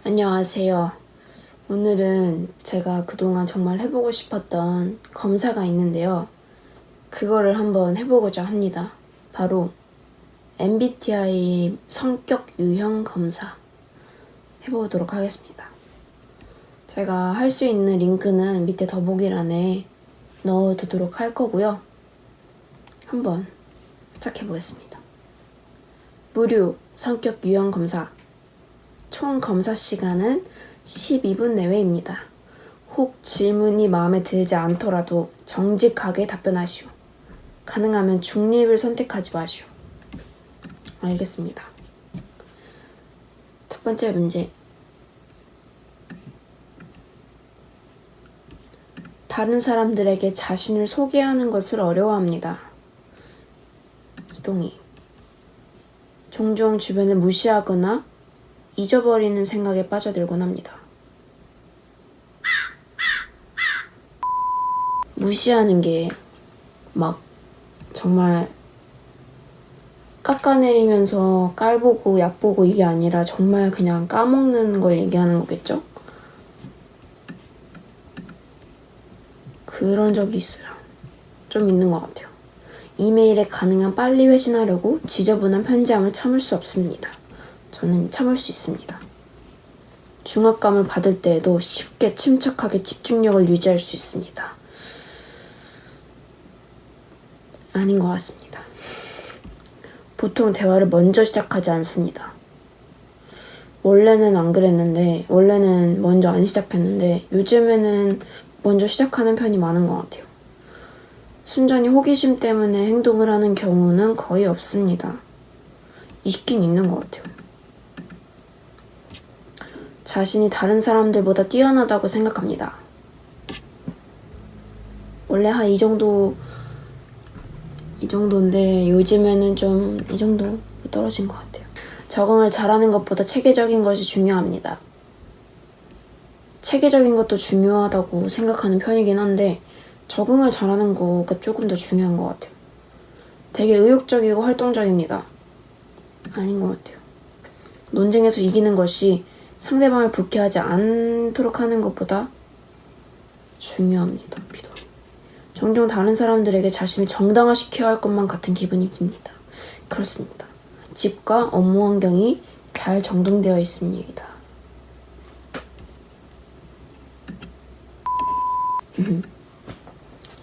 안녕하세요. 오늘은 제가 그동안 정말 해보고 싶었던 검사가 있는데요. 그거를 한번 해보고자 합니다. 바로 MBTI 성격 유형 검사 해보도록 하겠습니다. 제가 할 수 있는 링크는 밑에 더보기란에 넣어두도록 할 거고요. 한번 시작해보겠습니다. 무료 성격 유형 검사. 총 검사 시간은 12분 내외입니다. 혹 질문이 마음에 들지 않더라도 정직하게 답변하시오. 가능하면 중립을 선택하지 마시오. 알겠습니다. 첫 번째 문제. 다른 사람들에게 자신을 소개하는 것을 어려워합니다. 이동희. 종종 주변을 무시하거나 잊어버리는 생각에 빠져들곤 합니다. 무시하는 게 막 정말 깎아내리면서 깔보고 얕보고 이게 아니라 정말 그냥 까먹는 걸 얘기하는 거겠죠? 그런 적이 있어요. 좀 있는 것 같아요. 이메일에 가능한 빨리 회신하려고 지저분한 편지함을 참을 수 없습니다. 저는 참을 수 있습니다. 중압감을 받을 때에도 쉽게 침착하게 집중력을 유지할 수 있습니다. 아닌 것 같습니다. 보통 대화를 먼저 시작하지 않습니다. 원래는 안 그랬는데, 원래는 먼저 안 시작했는데 요즘에는 먼저 시작하는 편이 많은 것 같아요. 순전히 호기심 때문에 행동을 하는 경우는 거의 없습니다. 있긴 있는 것 같아요. 자신이 다른 사람들보다 뛰어나다고 생각합니다. 원래 한 이 정도인데 요즘에는 좀 이 정도 떨어진 것 같아요. 적응을 잘하는 것보다 체계적인 것이 중요합니다. 체계적인 것도 중요하다고 생각하는 편이긴 한데 적응을 잘하는 거가 조금 더 중요한 것 같아요. 되게 의욕적이고 활동적입니다. 아닌 것 같아요. 논쟁에서 이기는 것이 상대방을 불쾌하지 않도록 하는 것보다 중요합니다. 비도. 종종 다른 사람들에게 자신을 정당화시켜야 할 것만 같은 기분이 듭니다. 그렇습니다. 집과 업무 환경이 잘 정돈되어 있습니다.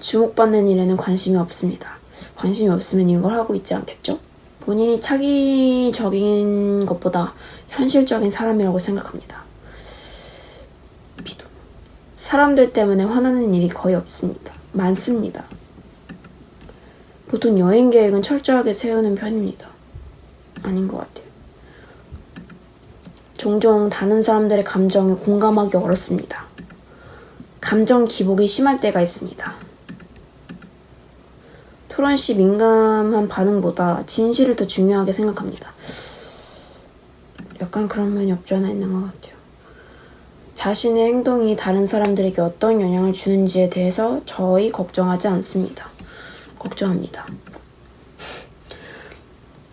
주목받는 일에는 관심이 없습니다. 관심이 없으면 이걸 하고 있지 않겠죠? 본인이 차기적인 것보다 현실적인 사람이라고 생각합니다. 비도. 사람들 때문에 화나는 일이 거의 없습니다. 많습니다. 보통 여행 계획은 철저하게 세우는 편입니다. 아닌 것 같아요. 종종 다른 사람들의 감정에 공감하기 어렵습니다. 감정 기복이 심할 때가 있습니다. 토론 시 민감한 반응보다 진실을 더 중요하게 생각합니다. 약간 그런 면이 없지 않아 있는 것 같아요. 자신의 행동이 다른 사람들에게 어떤 영향을 주는지에 대해서 저히 걱정하지 않습니다. 걱정합니다.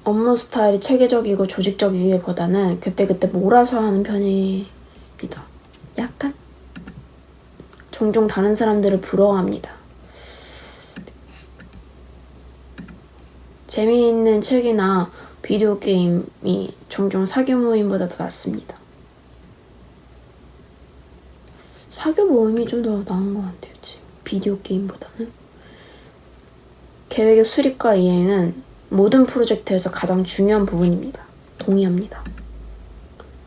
업무 스타일이 체계적이고 조직적이기보다는 그때그때 몰아서 하는 편입니다. 약간? 종종 다른 사람들을 부러워합니다. 재미있는 책이나 비디오 게임이 종종 사교 모임보다 더 낫습니다. 사교 모임이 좀 더 나은 것 같아요. 지금 비디오 게임보다는. 계획의 수립과 이행은 모든 프로젝트에서 가장 중요한 부분입니다. 동의합니다.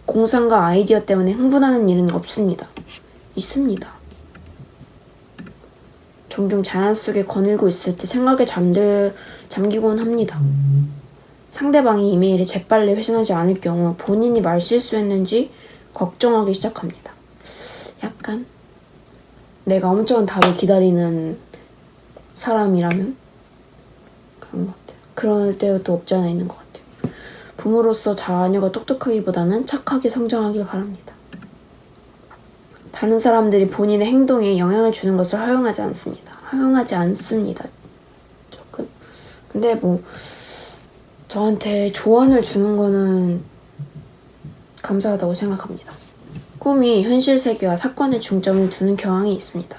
공상과 아이디어 때문에 흥분하는 일은 없습니다. 있습니다. 종종 자연 속에 거닐고 있을 때 생각에 잠기곤 합니다. 상대방이 이메일에 재빨리 회신하지 않을 경우 본인이 말실수했는지 걱정하기 시작합니다. 약간 내가 엄청 답을 기다리는 사람이라면 그런 것 같아요. 그럴 때도 없지 않아 있는 것 같아요. 부모로서 자녀가 똑똑하기보다는 착하게 성장하길 바랍니다. 다른 사람들이 본인의 행동에 영향을 주는 것을 허용하지 않습니다. 조금. 근데 뭐 저한테 조언을 주는 거는 감사하다고 생각합니다. 꿈이 현실 세계와 사건에 중점을 두는 경향이 있습니다.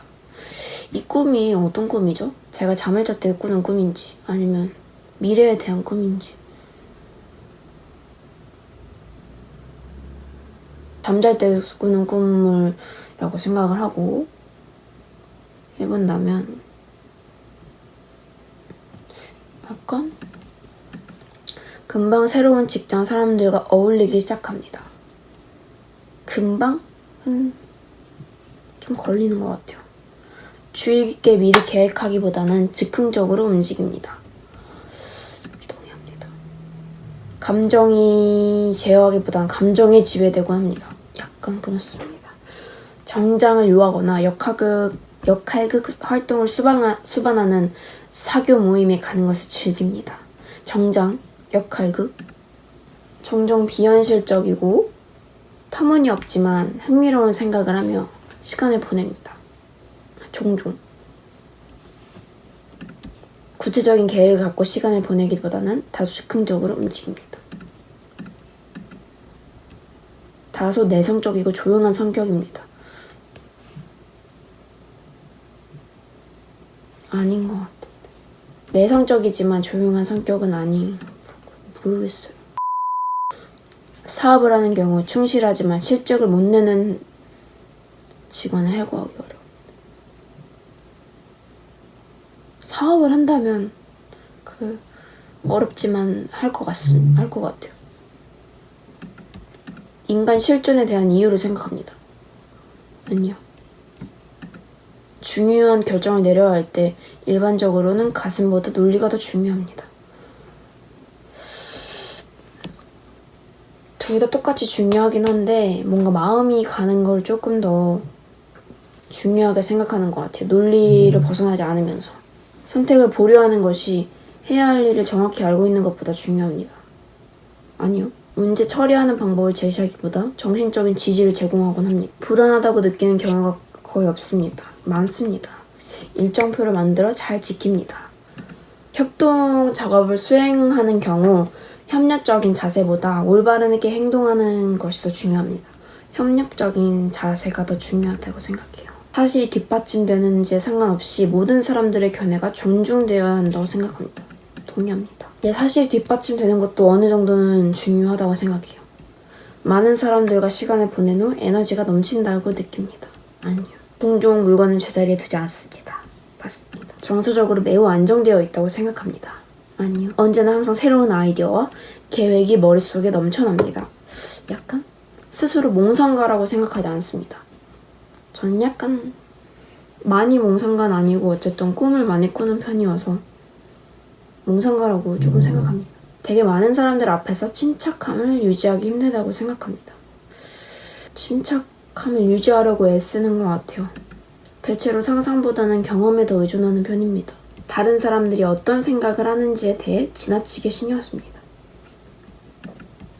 이 꿈이 어떤 꿈이죠? 제가 잠을 잘 때 꾸는 꿈인지 아니면 미래에 대한 꿈인지. 잠잘 때 꾸는 꿈이라고 생각을 하고 해본다면 약간 금방 새로운 직장 사람들과 어울리기 시작합니다. 금방은 좀 걸리는 것 같아요. 주의 깊게 미리 계획하기보다는 즉흥적으로 움직입니다. 동의합니다. 감정이 제어하기보다는 감정에 지배되곤 합니다. 약간 그렇습니다. 정장을 요하거나 역할극 활동을 수반하는 사교 모임에 가는 것을 즐깁니다. 정장, 역할극, 종종 비현실적이고 터무니없지만 흥미로운 생각을 하며 시간을 보냅니다. 종종. 구체적인 계획을 갖고 시간을 보내기보다는 다소 즉흥적으로 움직입니다. 다소 내성적이고 조용한 성격입니다. 아닌 것 같은데. 내성적이지만 조용한 성격은 모르겠어요. 사업을 하는 경우 충실하지만 실적을 못 내는 직원을 해고하기 어려워. 사업을 한다면 어렵지만 할 것 같아요. 인간 실존에 대한 이유를 생각합니다. 아니요. 중요한 결정을 내려야 할 때 일반적으로는 가슴보다 논리가 더 중요합니다. 둘 다 똑같이 중요하긴 한데 뭔가 마음이 가는 걸 조금 더 중요하게 생각하는 것 같아요. 논리를 벗어나지 않으면서. 선택을 보류하는 것이 해야 할 일을 정확히 알고 있는 것보다 중요합니다. 아니요. 문제 처리하는 방법을 제시하기보다 정신적인 지지를 제공하곤 합니다. 불안하다고 느끼는 경우가 거의 없습니다. 많습니다. 일정표를 만들어 잘 지킵니다. 협동 작업을 수행하는 경우 협력적인 자세보다 올바르게 행동하는 것이 더 중요합니다. 협력적인 자세가 더 중요하다고 생각해요. 사실이 뒷받침되는지에 상관없이 모든 사람들의 견해가 존중되어야 한다고 생각합니다. 동의합니다. 사실이 뒷받침되는 것도 어느 정도는 중요하다고 생각해요. 많은 사람들과 시간을 보낸 후 에너지가 넘친다고 느낍니다. 아니요. 종종 물건은 제자리에 두지 않습니다. 맞습니다. 정서적으로 매우 안정되어 있다고 생각합니다. 아니요. 언제나 항상 새로운 아이디어와 계획이 머릿속에 넘쳐납니다. 약간 스스로 몽상가라고 생각하지 않습니다. 저는 약간 많이 몽상가는 아니고 어쨌든 꿈을 많이 꾸는 편이어서 몽상가라고 조금 생각합니다. 되게 많은 사람들 앞에서 침착함을 유지하기 힘들다고 생각합니다. 침착함을 유지하려고 애쓰는 것 같아요. 대체로 상상보다는 경험에 더 의존하는 편입니다. 다른 사람들이 어떤 생각을 하는지에 대해 지나치게 신경 씁니다.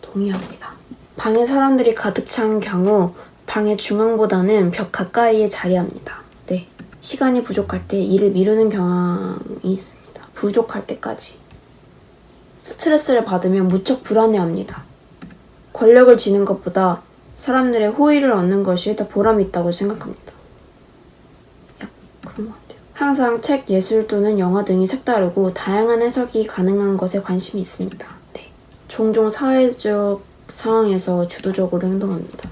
동의합니다. 방에 사람들이 가득 찬 경우 방의 중앙보다는 벽 가까이에 자리합니다. 네, 시간이 부족할 때 일을 미루는 경향이 있습니다. 부족할 때까지. 스트레스를 받으면 무척 불안해합니다. 권력을 쥐는 것보다 사람들의 호의를 얻는 것이 더 보람이 있다고 생각합니다. 그런 것 같아요. 항상 책, 예술 또는 영화 등이 색다르고 다양한 해석이 가능한 것에 관심이 있습니다. 네. 종종 사회적 상황에서 주도적으로 행동합니다.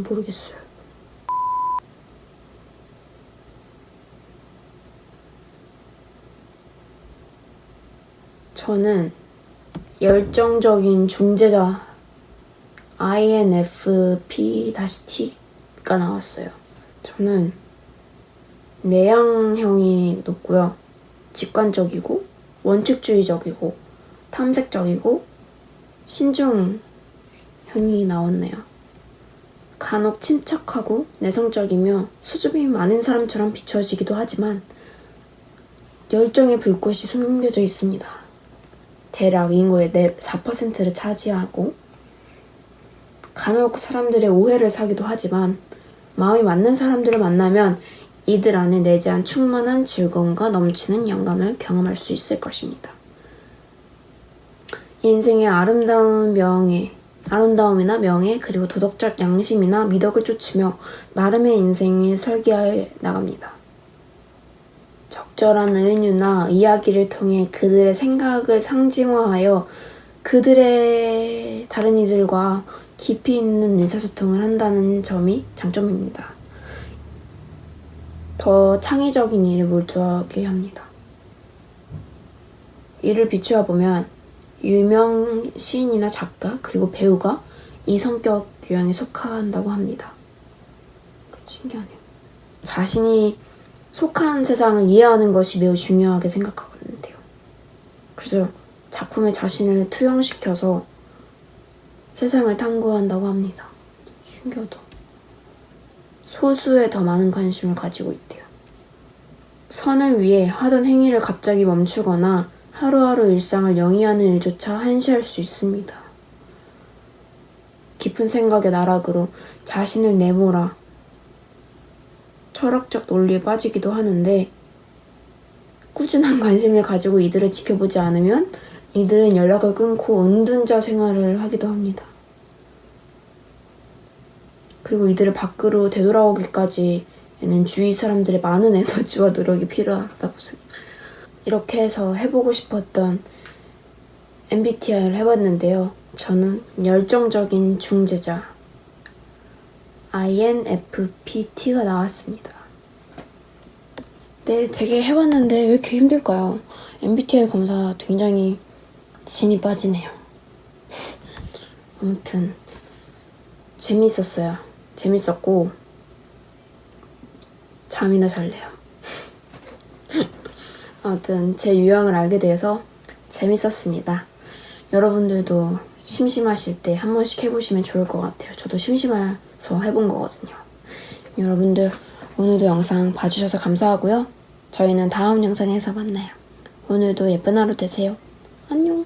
모르겠어요. 저는 열정적인 중재자 INFP-T가 나왔어요. 저는 내향형이 높고요. 직관적이고 원칙주의적이고 탐색적이고 신중형이 나왔네요. 간혹 침착하고 내성적이며 수줍음이 많은 사람처럼 비춰지기도 하지만 열정의 불꽃이 숨겨져 있습니다. 대략 인구의 4%를 차지하고 간혹 사람들의 오해를 사기도 하지만 마음이 맞는 사람들을 만나면 이들 안에 내재한 충만한 즐거움과 넘치는 영감을 경험할 수 있을 것입니다. 인생의 아름다움이나 명예, 그리고 도덕적 양심이나 미덕을 쫓으며 나름의 인생을 설계해 나갑니다. 적절한 은유나 이야기를 통해 그들의 생각을 상징화하여 그들의 다른 이들과 깊이 있는 의사소통을 한다는 점이 장점입니다. 더 창의적인 일을 몰두하게 합니다. 이를 비추어 보면 유명 시인이나 작가 그리고 배우가 이 성격 유형에 속한다고 합니다. 신기하네요. 자신이 속한 세상을 이해하는 것이 매우 중요하게 생각하는데요. 그래서 작품에 자신을 투영시켜서 세상을 탐구한다고 합니다. 신기하다. 소수에 더 많은 관심을 가지고 있대요. 선을 위해 하던 행위를 갑자기 멈추거나 하루하루 일상을 영위하는 일조차 한시할 수 있습니다. 깊은 생각의 나락으로 자신을 내몰아 철학적 논리에 빠지기도 하는데 꾸준한 관심을 가지고 이들을 지켜보지 않으면 이들은 연락을 끊고 은둔자 생활을 하기도 합니다. 그리고 이들을 밖으로 되돌아오기까지에는 주위 사람들의 많은 에너지와 노력이 필요하다고 생각합니다. 이렇게 해서 해보고 싶었던 MBTI를 해봤는데요. 저는 열정적인 중재자 INFPT가 나왔습니다. 네, 되게 해봤는데 왜 이렇게 힘들까요? MBTI 검사 굉장히 진이 빠지네요. 아무튼 재밌었어요. 재밌었고 잠이나 잘래요. 아무튼 제 유형을 알게 돼서 재밌었습니다. 여러분들도 심심하실 때 한 번씩 해보시면 좋을 것 같아요. 저도 심심해서 해본 거거든요. 여러분들 오늘도 영상 봐주셔서 감사하고요. 저희는 다음 영상에서 만나요. 오늘도 예쁜 하루 되세요. 안녕.